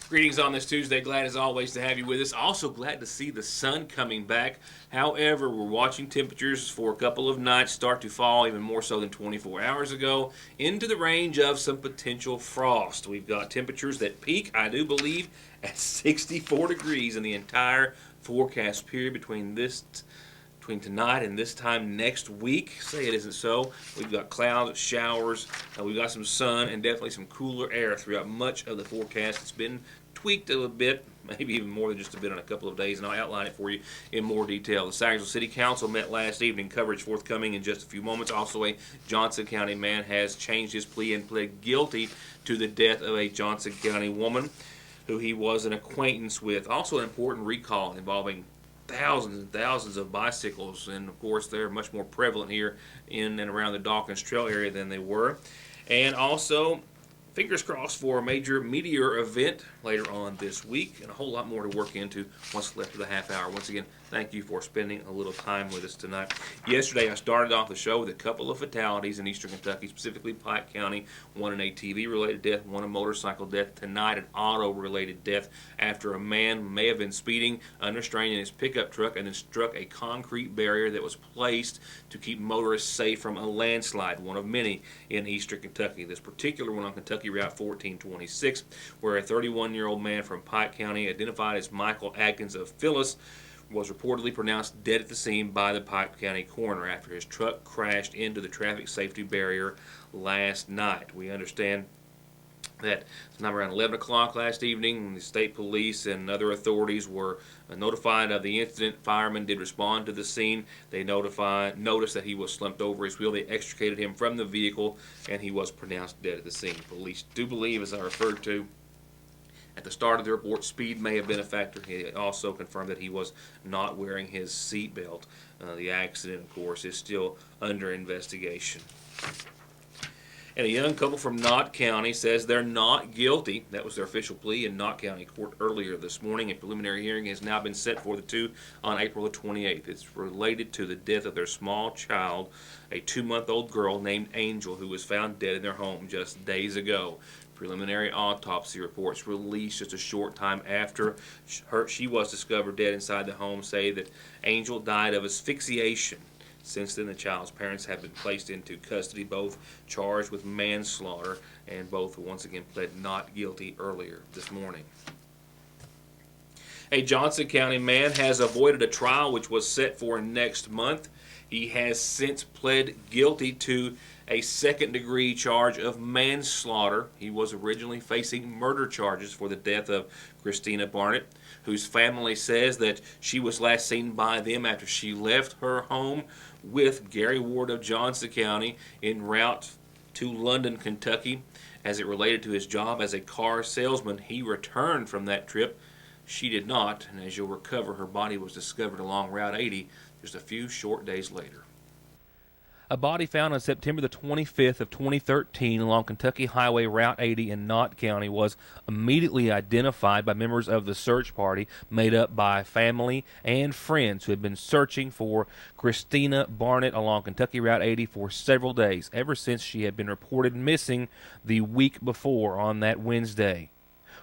Greetings on this Tuesday. Glad as always to have you with us. Also glad to see the sun coming back. However, we're watching temperatures for a couple of nights start to fall, even more so than 24 hours ago, into the range of some potential frost. We've got temperatures that peak, I do believe, at 64 degrees in the entire forecast period between tonight and this time next week. Say it isn't so. We've got clouds, showers, we've got some sun, and definitely some cooler air throughout much of the forecast. It's been tweaked a little bit, maybe even more than just a bit on a couple of days, and I'll outline it for you in more detail. The Sagersville City Council met last evening. Coverage forthcoming in just a few moments. Also, a Johnson County man has changed his plea and pled guilty to the death of a Johnson County woman who he was an acquaintance with. Also, an important recall involving thousands and thousands of bicycles, and of course they're much more prevalent here in and around the Dawkins Trail area than they were. And also, fingers crossed for a major meteor event later on this week, and a whole lot more to work into once left of the half hour. Once again, thank you for spending a little time with us tonight. Yesterday, I started off the show with a couple of fatalities in eastern Kentucky, specifically Pike County. One an ATV-related death, one a motorcycle death. Tonight, an auto-related death after a man may have been speeding unrestrained in his pickup truck and then struck a concrete barrier that was placed to keep motorists safe from a landslide, one of many in eastern Kentucky. This particular one on Kentucky Route 1426, where a 31-year-old man from Pike County, identified as Michael Adkins of Phyllis, was reportedly pronounced dead at the scene by the Pike County coroner after his truck crashed into the traffic safety barrier last night. We understand that sometime around 11 o'clock last evening, the state police and other authorities were notified of the incident. Firemen did respond to the scene. They noticed that he was slumped over his wheel. They extricated him from the vehicle, and he was pronounced dead at the scene. Police do believe, as I referred to at the start of the report, speed may have been a factor. He also confirmed that he was not wearing his seatbelt. The accident, of course, is still under investigation. And a young couple from Knott County says they're not guilty. That was their official plea in Knott County Court earlier this morning. A preliminary hearing has now been set for the two on April the 28th. It's related to the death of their small child, a 2-month-old girl named Angel, who was found dead in their home just days ago. Preliminary autopsy reports released just a short time after she was discovered dead inside the home say that Angel died of asphyxiation. Since then, the child's parents have been placed into custody, both charged with manslaughter, and both once again pled not guilty earlier this morning. A Johnson County man has avoided a trial which was set for next month. He has since pled guilty to a second-degree charge of manslaughter. He was originally facing murder charges for the death of Christina Barnett, whose family says that she was last seen by them after she left her home with Gary Ward of Johnson County en route to London, Kentucky. As it related to his job as a car salesman, he returned from that trip. She did not, and as you'll recover, her body was discovered along Route 80 just a few short days later. A body found on September the 25th of 2013 along Kentucky Highway Route 80 in Knott County was immediately identified by members of the search party made up by family and friends who had been searching for Christina Barnett along Kentucky Route 80 for several days, ever since she had been reported missing the week before on that Wednesday.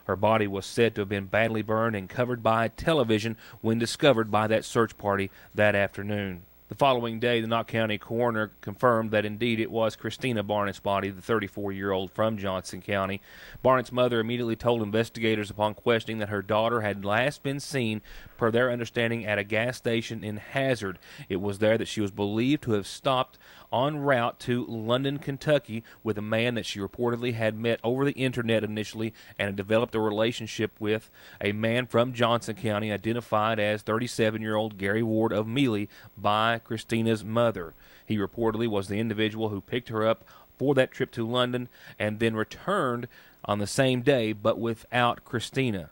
Her body was said to have been badly burned and covered by television when discovered by that search party that afternoon. The following day, the Knott County coroner confirmed that indeed it was Christina Barnett's body, the 34-year-old from Johnson County. Barnett's mother immediately told investigators upon questioning that her daughter had last been seen, per their understanding, at a gas station in Hazard. It was there that she was believed to have stopped en route to London, Kentucky, with a man that she reportedly had met over the internet initially and had developed a relationship with, a man from Johnson County identified as 37-year-old Gary Ward of Mealy by Christina's mother. He reportedly was the individual who picked her up for that trip to London and then returned on the same day, but without Christina.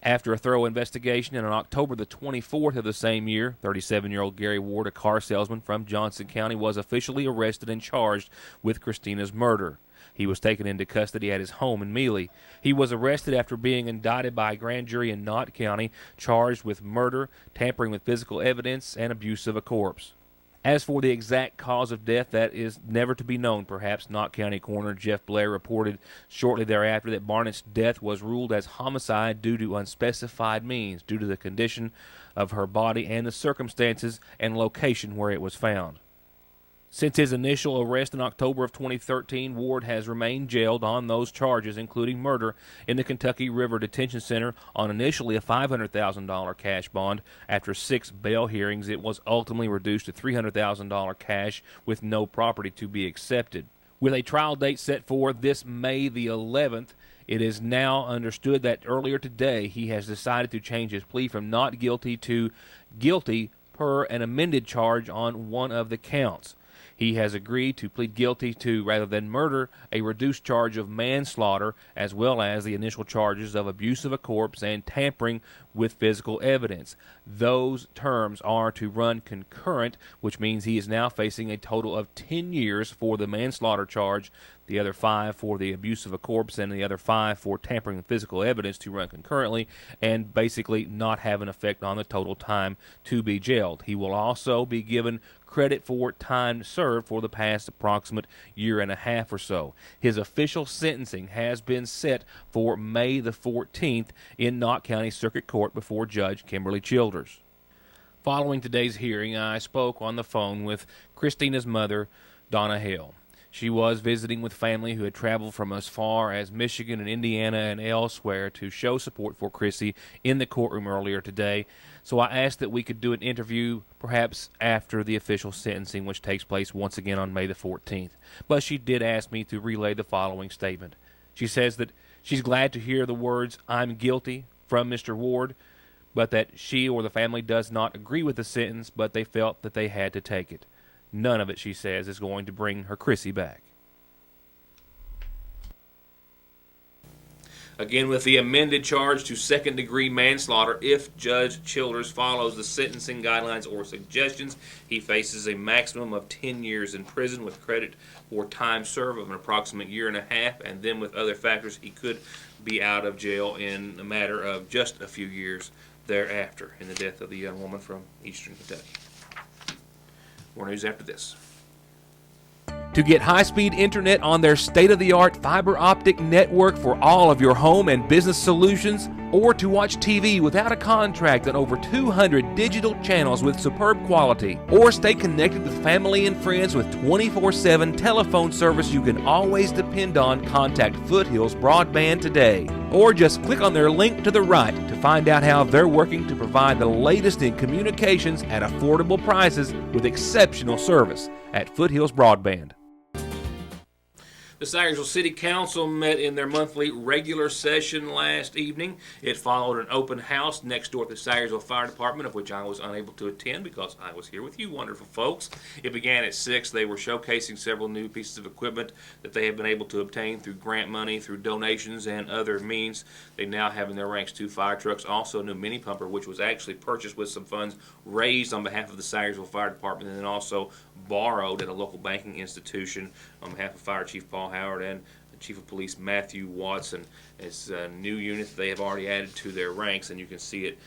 After a thorough investigation, and on October the 24th of the same year, 37-year-old Gary Ward, a car salesman from Johnson County, was officially arrested and charged with Christina's murder. He was taken into custody at his home in Mealy. He was arrested after being indicted by a grand jury in Knott County, charged with murder, tampering with physical evidence, and abuse of a corpse. As for the exact cause of death, that is never to be known, perhaps. Knott County Coroner Jeff Blair reported shortly thereafter that Barnett's death was ruled as homicide due to unspecified means, due to the condition of her body and the circumstances and location where it was found. Since his initial arrest in October of 2013, Ward has remained jailed on those charges, including murder, in the Kentucky River Detention Center on initially a $500,000 cash bond. After 6 bail hearings, it was ultimately reduced to $300,000 cash with no property to be accepted. With a trial date set for this May the 11th, it is now understood that earlier today he has decided to change his plea from not guilty to guilty per an amended charge on one of the counts. He has agreed to plead guilty to, rather than murder, a reduced charge of manslaughter, as well as the initial charges of abuse of a corpse and tampering with physical evidence. Those terms are to run concurrent, which means he is now facing a total of 10 years for the manslaughter charge, the other 5 for the abuse of a corpse, and the other 5 for tampering with physical evidence to run concurrently, and basically not have an effect on the total time to be jailed. He will also be given credit for time served for the past approximate year and a half or so. His official sentencing has been set for May the 14th in Knott County Circuit Court before Judge Kimberly Childers. Following today's hearing, I spoke on the phone with Christina's mother, Donna Hale. She was visiting with family who had traveled from as far as Michigan and Indiana and elsewhere to show support for Chrissy in the courtroom earlier today. So I asked that we could do an interview perhaps after the official sentencing, which takes place once again on May the 14th. But she did ask me to relay the following statement. She says that she's glad to hear the words, "I'm guilty," from Mr. Ward, but that she or the family does not agree with the sentence, but they felt that they had to take it. None of it, she says, is going to bring her Chrissy back. Again, with the amended charge to second-degree manslaughter, if Judge Childers follows the sentencing guidelines or suggestions, he faces a maximum of 10 years in prison with credit for time served of an approximate year and a half, and then with other factors, he could be out of jail in a matter of just a few years thereafter in the death of the young woman from eastern Kentucky. More news after this. To get high-speed internet on their state-of-the-art fiber optic network for all of your home and business solutions, or to watch TV without a contract on over 200 digital channels with superb quality, or stay connected with family and friends with 24/7 telephone service you can always depend on, contact Foothills Broadband today. Or just click on their link to the right to find out how they're working to provide the latest in communications at affordable prices with exceptional service at Foothills Broadband. The Sayersville City Council met in their monthly regular session last evening. It followed an open house next door at the Sayersville Fire Department, of which I was unable to attend because I was here with you wonderful folks. It began at 6. They were showcasing several new pieces of equipment that they have been able to obtain through grant money, through donations, and other means. They now have in their ranks 2 fire trucks, also a new mini pumper, which was actually purchased with some funds raised on behalf of the Sayersville Fire Department and then also borrowed at a local banking institution on behalf of Fire Chief Paul Howard and the Chief of Police Matthew Watson. It's a new unit that they have already added to their ranks, and you can see it in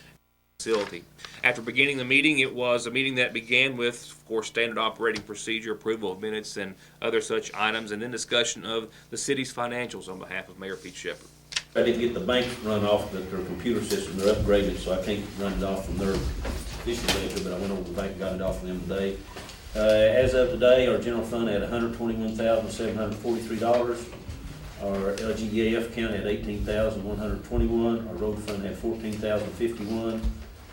the facility. After beginning the meeting, it was a meeting that began with, of course, standard operating procedure, approval of minutes, and other such items, and then discussion of the city's financials on behalf of Mayor Pete Shepard. I didn't get the bank run off their computer system. They're upgraded, so I can't run it off from their official ledger, but I went over to the bank and got it off from them today. As of today, our general fund had $121,743. Our LGDAF account had $18,121. Our road fund had $14,051.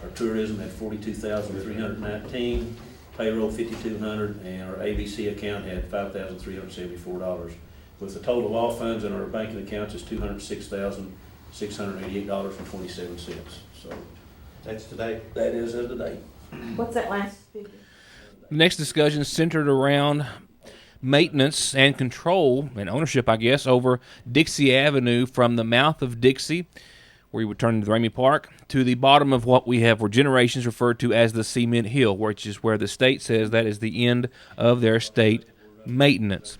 Our tourism had $42,319. Payroll $5,200, and our ABC account had $5,374. With the total of all funds in our banking accounts is $206,688.27. So that's today. That is of today. What's that last figure? The next discussion is centered around maintenance and control and ownership, I guess, over Dixie Avenue from the mouth of Dixie, where you would turn into the Ramey Park, to the bottom of what we have for generations referred to as the Cement Hill, which is where the state says that is the end of their state maintenance.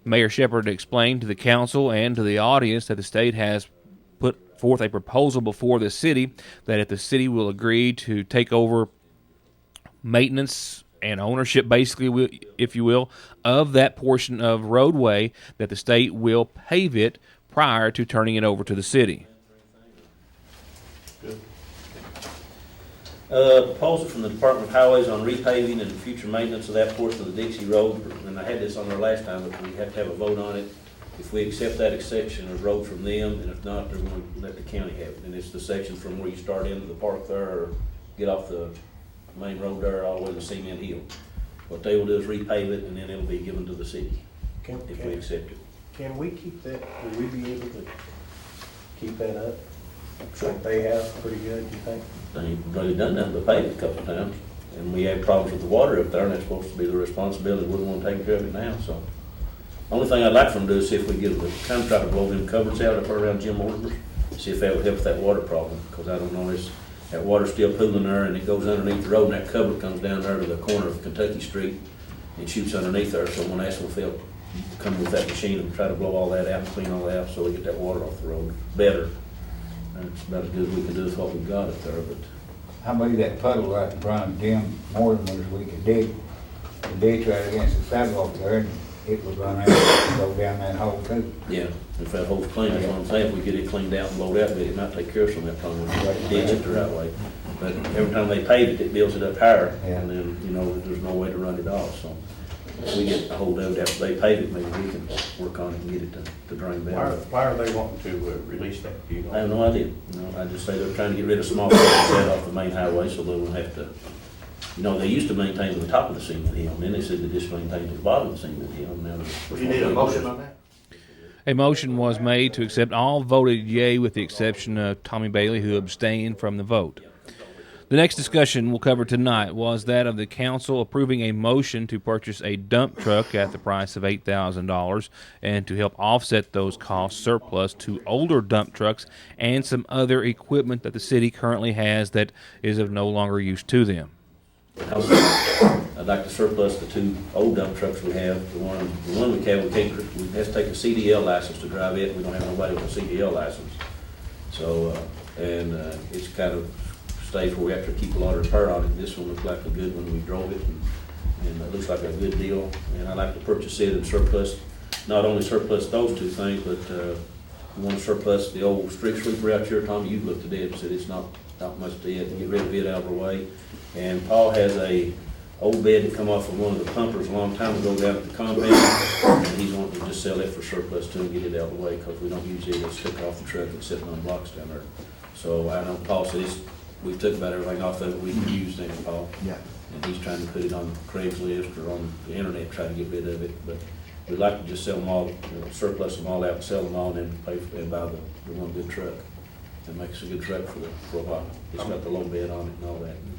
Mayor Shepard explained to the council and to the audience that the state has put forth a proposal before the city that if the city will agree to take over maintenance and ownership, basically, if you will, of that portion of roadway, that the state will pave it prior to turning it over to the city. Proposal from the Department of Highways on repaving and future maintenance of that portion of the Dixie Road, and I had this on there last time, but we have to have a vote on it. If we accept that section of road from them, and if not, they're going to let the county have it. And it's the section from where you start into the park there, or get off the main road there, all the way to Cement Hill. What they will do is repave it, and then it'll be given to the city, if we accept it. Can we keep that, will we be able to keep that up? Like they have, pretty good, you think? They ain't really done nothing but pave it a couple of times, and we have problems with the water up there, and that's supposed to be the responsibility. We're the one taking care of it now, so. Only thing I'd like for them to do is see if we get the contract to blow them cupboards out up around Jim Mortimer, see if that would help with that water problem, because I don't know, that water's still pooling there, and it goes underneath the road, and that cupboard comes down there to the corner of Kentucky Street and shoots underneath there, so when ask them if they'll come with that machine and try to blow all that out and clean all that out, so we get that water off the road better. And it's about as good as we can do with what we've got up there, but. I believe that puddle right in front of Jim Mortimer's, we could dig the ditch right against the sidewalk there, and it would run out and go down that hole too. Yeah, if that hole's clean, that's what I'm saying, if we get it cleaned out and blowed out, but it might take care of some of that problem, if we ditch it the right way. But every time they pave it, it builds it up higher, Yeah. and then, there's no way to run it off, so. If we get a hold of it after they pave it, maybe we can work on it and get it to drain better. Why are they wanting to release that? Do you know? I have no idea, I just say they're trying to get rid of small roads off the main highway, so they won't have to, they used to maintain to the top of the Cement Hill, and then they said they just maintain to the bottom of the Cement Hill, and now they're. Do you need a motion on that? A motion was made to accept. All voted yea with the exception of Tommy Bailey, who abstained from the vote. The next discussion we'll cover tonight was that of the council approving a motion to purchase a dump truck at the price of $8,000 and to help offset those costs surplus to older dump trucks and some other equipment that the city currently has that is of no longer use to them. I'd like to surplus the two old dump trucks we have. The one we have, we have to take a CDL license to drive it. We don't have nobody with a CDL license. So, it's kind of stage where we have to keep a lot of repair on it. This one looks like a good one. We drove it, and it looks like a good deal. And I'd like to purchase it and surplus, not only surplus those two things, but we want to surplus the old street sweeper out here. Tommy, you looked at it and said it's not much to it. Get rid of it out of our way. And Paul has a old bed that come off of one of the pumpers a long time ago down at the compound, and he's wanting to just sell it for surplus too and get it out of the way, because we don't use it. It's stuck off the truck and sitting on blocks down there. So I know Paul says we took about everything off of it we can use then, Paul. Yeah. And he's trying to put it on Craigslist or on the internet, try to get rid of it. But we'd like to just sell them all, surplus them all out and sell them all, and then pay for, and buy the one good truck. It makes a good truck for a while. It's got the low bed on it and all that. And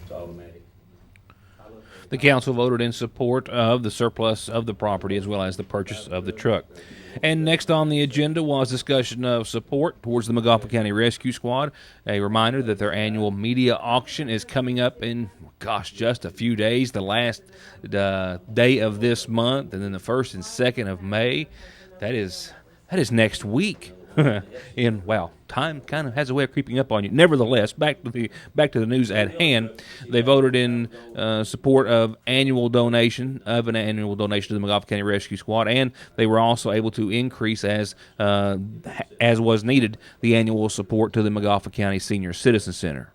it's automatic. The council voted in support of the surplus of the property as well as the purchase of the truck. And next on the agenda was discussion of support towards the Montgomery County Rescue Squad. A reminder that their annual media auction is coming up in, just a few days, the last day of this month, and then the 1st and 2nd of May. That is next week. Time kind of has a way of creeping up on you. Nevertheless, back to the news at hand. They voted in support of an annual donation to the Montgomery County Rescue Squad, and they were also able to increase as was needed the annual support to the Montgomery County Senior Citizen Center.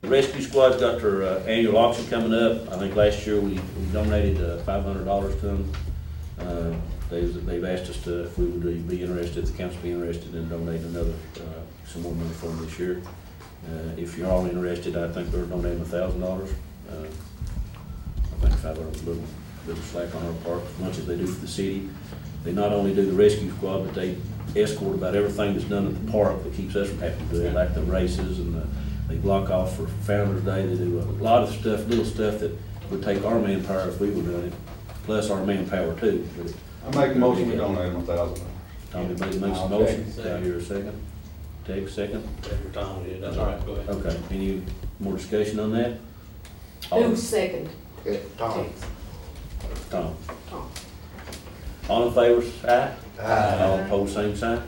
The Rescue Squad's got their annual auction coming up. I think last year we donated $500 to them. They've asked us if we would be interested, the council be interested in donating some more money for them this year. If you're all interested, I think they're donating $1,000. I think $500 is a little slack on our part, as much as they do for the city. They not only do the rescue squad, but they escort about everything that's done at the park that keeps us from having to do it, like the races, and they block off for Founder's Day. They do a lot of stuff, little stuff that would take our manpower if we were doing it, plus our manpower too. But I make a motion we donate them $1,000. Tommy makes a motion. Do I hear a second? Take a second. Tom did, that's all right, go ahead. Okay, any more discussion on that? Who's second? Tom. Tom. Tom. All in favor, aye? Aye. All opposed, same sign?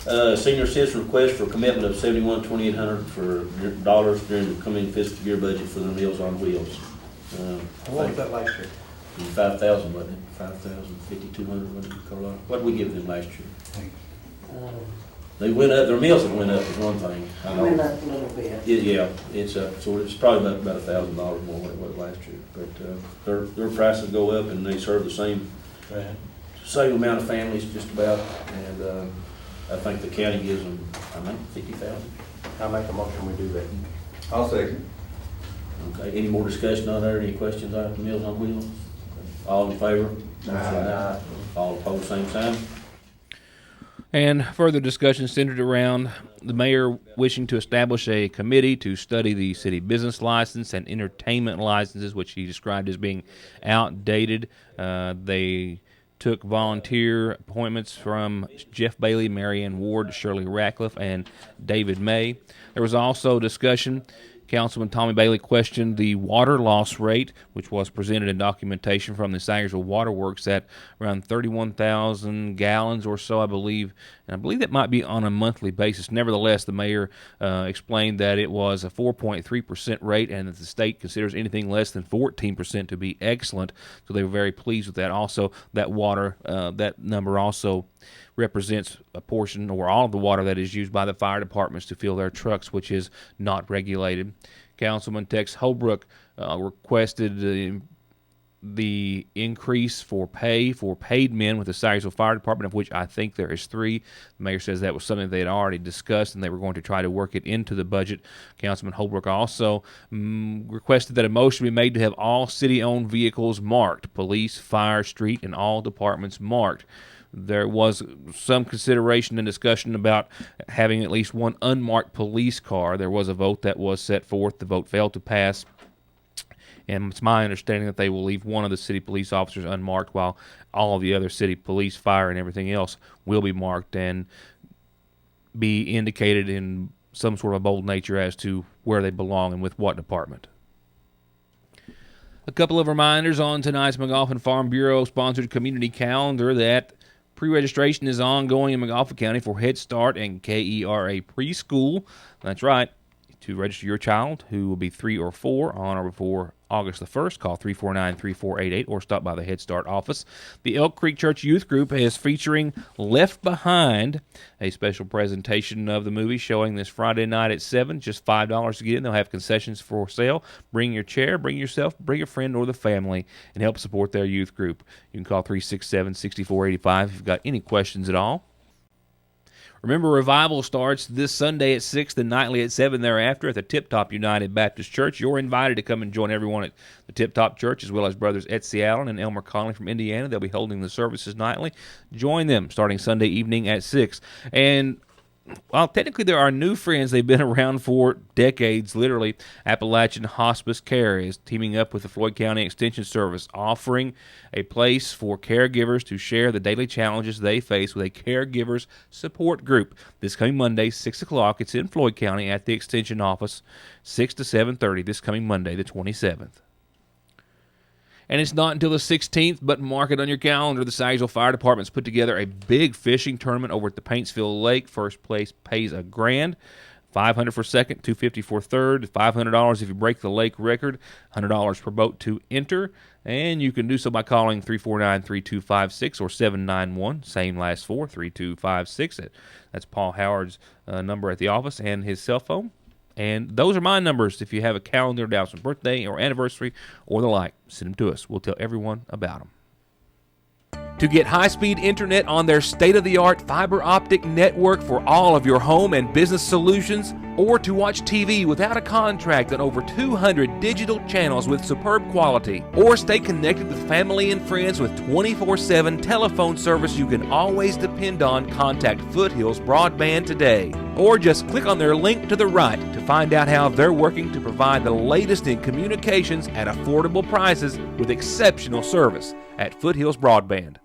Senior citizen request for commitment of $71,200 for dollars during the coming fiscal year budget for the Meals on Wheels. What was that last year? 5,000, wasn't it? 5,000, 5,200, wasn't it, Carlotta? What did we give them last year? They went up, their meals have went up is one thing. I know. Went up a little bit. Yeah, it's up, so it's probably about $1,000 more than it was last year. But their prices go up and they serve the same amount of families just about. And I think the county gives them, I think, 50,000. I make a motion we do that. I'll second. Okay, any more discussion on there? Any questions on the Meals on Wheels? All in favor? Aye. All opposed, same sign. And further discussion centered around the mayor wishing to establish a committee to study the city business license and entertainment licenses, which he described as being outdated. They took volunteer appointments from Jeff Bailey, Marianne Ward, Shirley Ratcliffe, and David May. There was also discussion. Councilman Tommy Bailey questioned the water loss rate, which was presented in documentation from the Sagersville Water Works at around 31,000 gallons or so, I believe. And I believe that might be on a monthly basis. Nevertheless, the mayor explained that it was a 4.3% rate and that the state considers anything less than 14% to be excellent. So they were very pleased with that. Also, that water, that number also represents a portion or all of the water that is used by the fire departments to fill their trucks, which is not regulated. Councilman Tex Holbrook requested the increase for pay for paid men with the Sagersville Fire Department, of which I think there is 3. The mayor says that was something they had already discussed and they were going to try to work it into the budget. Councilman Holbrook also requested that a motion be made to have all city-owned vehicles marked, police, fire, street, and all departments marked. There was some consideration and discussion about having at least one unmarked police car. There was a vote that was set forth. The vote failed to pass. And it's my understanding that they will leave one of the city police officers unmarked while all of the other city police, fire, and everything else will be marked and be indicated in some sort of a bold nature as to where they belong and with what department. A couple of reminders on tonight's McGoffin Farm Bureau-sponsored community calendar that pre-registration is ongoing in McGoffin County for Head Start and KERA Preschool. That's right. To register your child who will be 3 or 4 on or before August the 1st, call 349-3488 or stop by the Head Start office. The Elk Creek Church Youth Group is featuring Left Behind, a special presentation of the movie showing this Friday night at 7, just $5 to get in. They'll have concessions for sale. Bring your chair, bring yourself, bring a friend or the family, and help support their youth group. You can call 367-6485 if you've got any questions at all. Remember, revival starts this Sunday at 6 and nightly at 7 thereafter at the Tip Top United Baptist Church. You're invited to come and join everyone at the Tip Top Church, as well as brothers Etsy Allen and Elmer Conley from Indiana. They'll be holding the services nightly. Join them starting Sunday evening at 6. And well, technically there are new friends. They've been around for decades, literally. Appalachian Hospice Care is teaming up with the Floyd County Extension Service, offering a place for caregivers to share the daily challenges they face with a caregivers support group. This coming Monday, 6 o'clock. It's in Floyd County at the Extension office, 6 to 7:30 this coming Monday, the 27th. And it's not until the 16th, but mark it on your calendar. The Sagersville Fire Department's put together a big fishing tournament over at the Paintsville Lake. First place pays $1,000, $500 for second, $250 for third, $500 if you break the lake record, $100 per boat to enter. And you can do so by calling 349-3256 or 791, same last 4, 3256. That's Paul Howard's number at the office and his cell phone. And those are my numbers. If you have a calendar announcement, birthday or anniversary or the like, send them to us. We'll tell everyone about them. To get high-speed internet on their state-of-the-art fiber optic network for all of your home and business solutions, or to watch TV without a contract on over 200 digital channels with superb quality, or stay connected with family and friends with 24/7 telephone service you can always depend on, contact Foothills Broadband today. Or just click on their link to the right to find out how they're working to provide the latest in communications at affordable prices with exceptional service at Foothills Broadband.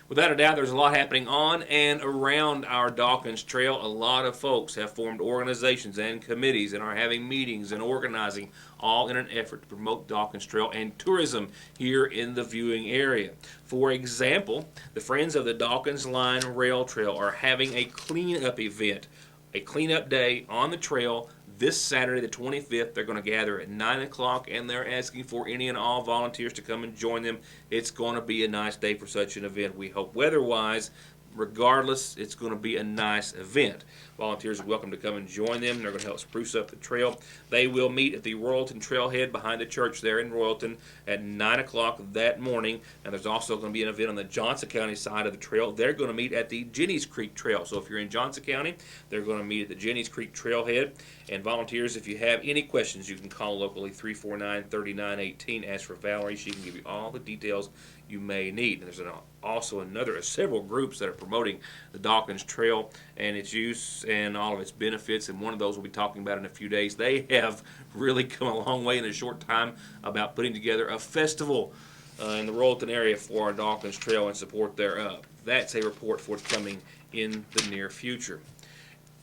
Without a doubt, there's a lot happening on and around our Dawkins Trail. A lot of folks have formed organizations and committees and are having meetings and organizing, all in an effort to promote Dawkins Trail and tourism here in the viewing area. For example, the Friends of the Dawkins Line Rail Trail are having a cleanup event, a cleanup day on the trail this Saturday, the 25th. They're going to gather at 9 o'clock, and they're asking for any and all volunteers to come and join them. It's going to be a nice day for such an event. We hope weather-wise, regardless, it's going to be a nice event. Volunteers are welcome to come and join them. They're going to help spruce up the trail. They will meet at the Royalton Trailhead behind the church there in Royalton at 9 o'clock that morning. And there's also going to be an event on the Johnson County side of the trail. They're going to meet at the Jennies Creek Trail. So if you're in Johnson County, they're going to meet at the Jennies Creek Trailhead. And volunteers, if you have any questions, you can call locally 349-3918. Ask for Valerie. She can give you all the details you may need. And there's also several groups that are promoting the Dawkins Trail and its use and all of its benefits, and one of those we'll be talking about in a few days. They have really come a long way in a short time about putting together a festival in the Royalton area for our Dawkins Trail and support thereof. That's a report forthcoming in the near future.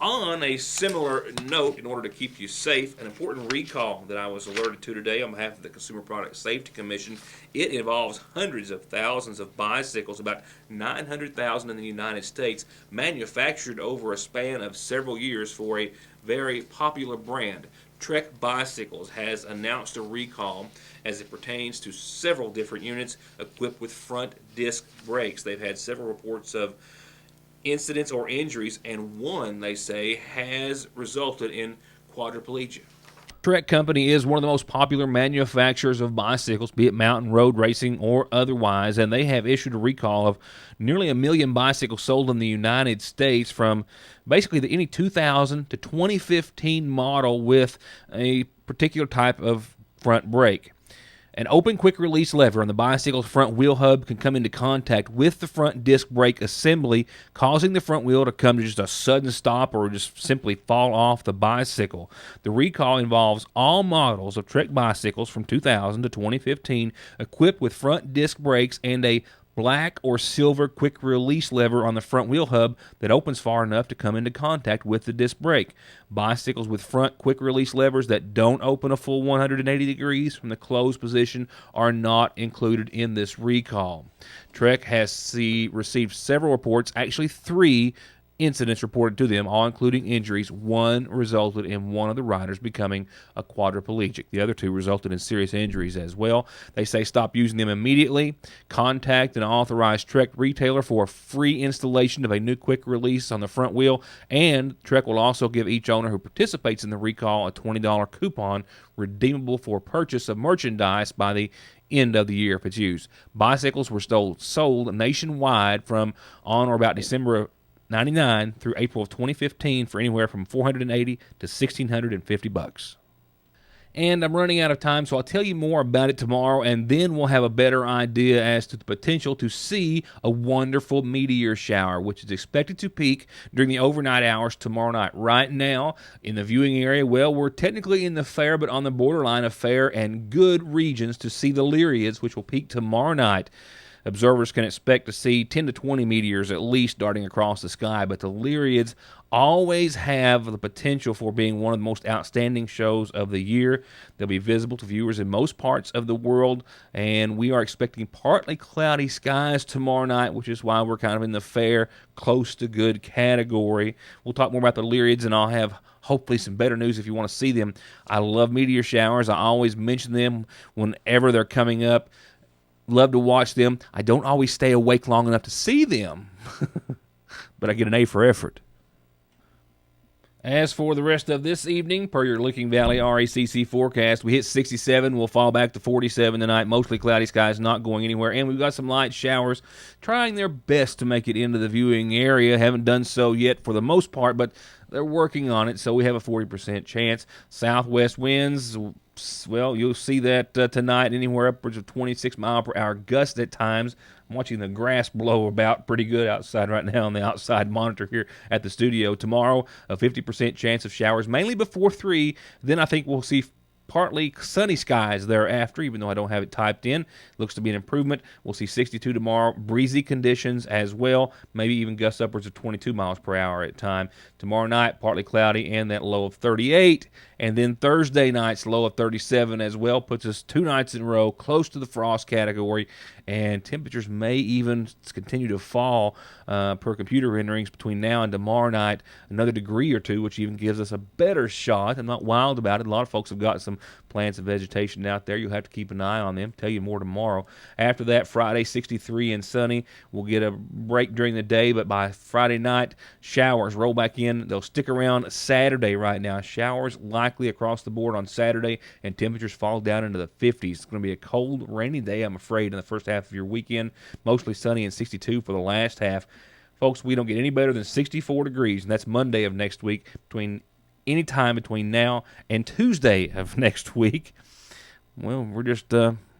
On a similar note, in order to keep you safe, an important recall that I was alerted to today on behalf of the Consumer Product Safety Commission. It involves hundreds of thousands of bicycles, about 900,000 in the United States, manufactured over a span of several years for a very popular brand. Trek Bicycles has announced a recall as it pertains to several different units equipped with front disc brakes. They've had several reports of incidents or injuries, and one, they say, has resulted in quadriplegia. Trek Company is one of the most popular manufacturers of bicycles, be it mountain, road racing, or otherwise, and they have issued a recall of nearly 1 million bicycles sold in the United States from basically any 2000 to 2015 model with a particular type of front brake. An open quick-release lever on the bicycle's front wheel hub can come into contact with the front disc brake assembly, causing the front wheel to come to just a sudden stop or just simply fall off the bicycle. The recall involves all models of Trek bicycles from 2000 to 2015 equipped with front disc brakes and a black or silver quick-release lever on the front wheel hub that opens far enough to come into contact with the disc brake. Bicycles with front quick-release levers that don't open a full 180 degrees from the closed position are not included in this recall. Trek has received several reports, actually 3 incidents reported to them, all including injuries. One resulted in one of the riders becoming a quadriplegic. The other 2 resulted in serious injuries as well. They say stop using them immediately. Contact an authorized Trek retailer for a free installation of a new quick release on the front wheel, and Trek will also give each owner who participates in the recall a $20 coupon redeemable for purchase of merchandise by the end of the year if it's used. Bicycles were sold nationwide from on or about December of 1999 through April of 2015 for anywhere from $480 to $1,650. And I'm running out of time, so I'll tell you more about it tomorrow, and then we'll have a better idea as to the potential to see a wonderful meteor shower, which is expected to peak during the overnight hours tomorrow night. Right now, in the viewing area, well, we're technically in the fair, but on the borderline of fair and good regions to see the Lyriads, which will peak tomorrow night. Observers can expect to see 10 to 20 meteors at least darting across the sky, but the Lyriads always have the potential for being one of the most outstanding shows of the year. They'll be visible to viewers in most parts of the world, and we are expecting partly cloudy skies tomorrow night, which is why we're kind of in the fair, close to good category. We'll talk more about the Lyriads, and I'll have hopefully some better news if you want to see them. I love meteor showers. I always mention them whenever they're coming up. Love to watch them. I don't always stay awake long enough to see them, but I get an A for effort. As for the rest of this evening, per your Licking Valley RACC forecast, we hit 67. We'll fall back to 47 tonight. Mostly cloudy skies, not going anywhere. And we've got some light showers trying their best to make it into the viewing area. Haven't done so yet for the most part, but they're working on it, so we have a 40% chance. Southwest winds, well, you'll see that tonight, anywhere upwards of 26 mile per hour gusts at times. I'm watching the grass blow about pretty good outside right now on the outside monitor here at the studio. Tomorrow, a 50% chance of showers, mainly before 3. Then I think we'll see partly sunny skies thereafter, even though I don't have it typed in. Looks to be an improvement. We'll see 62 tomorrow. Breezy conditions as well. Maybe even gusts upwards of 22 miles per hour at time. Tomorrow night, partly cloudy and that low of 38. And then Thursday night's low of 37 as well. Puts us 2 nights in a row close to the frost category. And temperatures may even continue to fall per computer renderings between now and tomorrow night. Another degree or two, which even gives us a better shot. I'm not wild about it. A lot of folks have got some plants and vegetation out there. You'll have to keep an eye on them. Tell you more tomorrow. After that, Friday, 63 and sunny. We'll get a break during the day, but by Friday night, showers roll back in. They'll stick around Saturday right now. Showers likely across the board on Saturday, and temperatures fall down into the 50s. It's going to be a cold, rainy day, I'm afraid, in the first half of your weekend. Mostly sunny and 62 for the last half. Folks, we don't get any better than 64 degrees, and that's Monday of next week, any time between now and Tuesday of next week. Well, we're just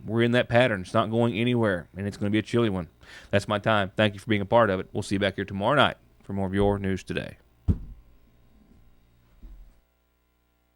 we're in that pattern. It's not going anywhere, and it's going to be a chilly one. That's my time. Thank you for being a part of it. We'll see you back here tomorrow night for more of your News Today.